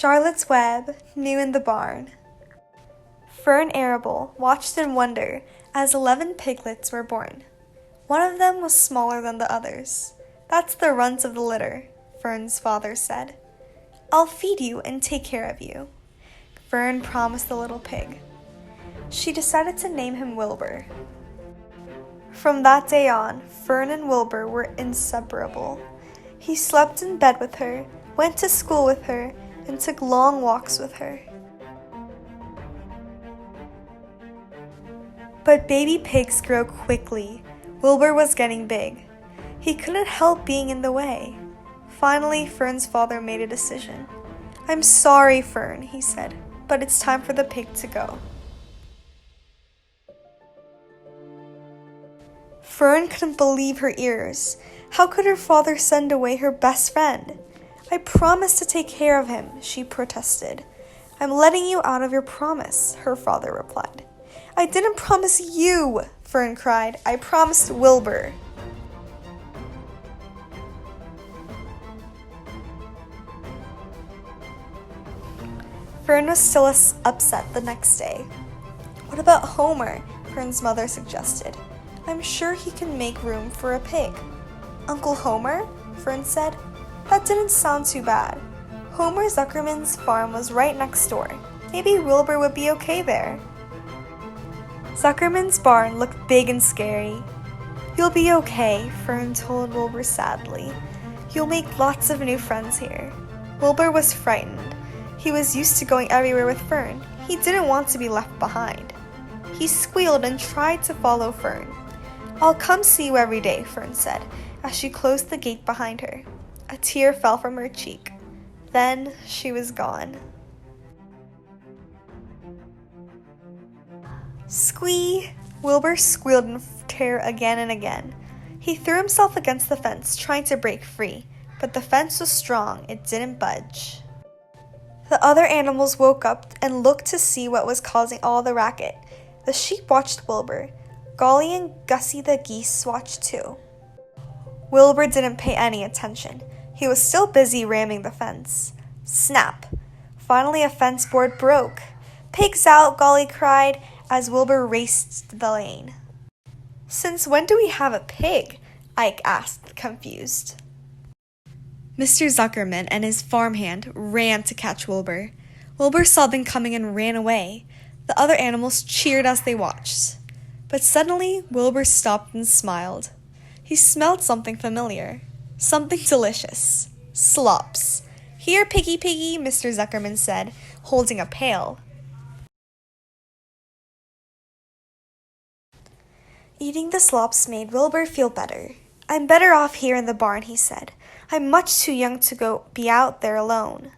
Charlotte's Web, new in the barn. Fern Arable watched in wonder as 11 piglets were born. One of them was smaller than the others. "That's the runt of the litter," Fern's father said. "I'll feed you and take care of you," Fern promised the little pig. She decided to name him Wilbur. From that day on, Fern and Wilbur were inseparable. He slept in bed with her, went to school with her, and took long walks with her. But baby pigs grow quickly. Wilbur was getting big. He couldn't help being in the way. Finally, Fern's father made a decision. "I'm sorry, Fern," he said, "but it's time for the pig to go." Fern couldn't believe her ears. How could her father send away her best friend? "I promised to take care of him," she protested. "I'm letting you out of your promise," her father replied. "I didn't promise you," Fern cried. "I promised Wilbur." Fern was still upset the next day. "What about Homer?" Fern's mother suggested. "I'm sure he can make room for a pig." "Uncle Homer?" Fern said. That didn't sound too bad. Homer Zuckerman's farm was right next door. Maybe Wilbur would be okay there. Zuckerman's barn looked big and scary. "You'll be okay," Fern told Wilbur sadly. "You'll make lots of new friends here." Wilbur was frightened. He was used to going everywhere with Fern. He didn't want to be left behind. He squealed and tried to follow Fern. "I'll come see you every day," Fern said, as she closed the gate behind her. A tear fell from her cheek. Then she was gone. "Squee!" Wilbur squealed in terror again and again. He threw himself against the fence, trying to break free, but the fence was strong. It didn't budge. The other animals woke up and looked to see what was causing all the racket. The sheep watched Wilbur. Golly and Gussie the geese watched too. Wilbur didn't pay any attention. He was still busy ramming the fence. Snap! Finally a fence board broke. "Pigs out!" Golly cried as Wilbur raced the lane. "Since when do we have a pig?" Ike asked, confused. Mr. Zuckerman and his farmhand ran to catch Wilbur. Wilbur saw them coming and ran away. The other animals cheered as they watched. But suddenly, Wilbur stopped and smiled. He smelled something familiar. Something delicious. Slops. "Here, piggy, piggy," Mr. Zuckerman said, holding a pail. Eating the slops made Wilbur feel better. "I'm better off here in the barn," he said. "I'm much too young to be out there alone."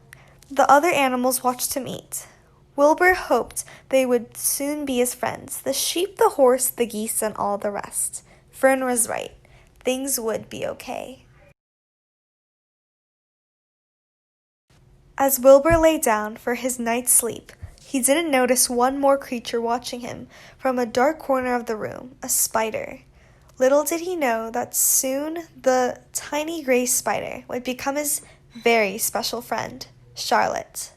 The other animals watched him eat. Wilbur hoped they would soon be his friends, the sheep, the horse, the geese, and all the rest. Fern was right. Things would be okay. As Wilbur lay down for his night's sleep, he didn't notice one more creature watching him from a dark corner of the room, a spider. Little did he know that soon the tiny gray spider would become his very special friend, Charlotte.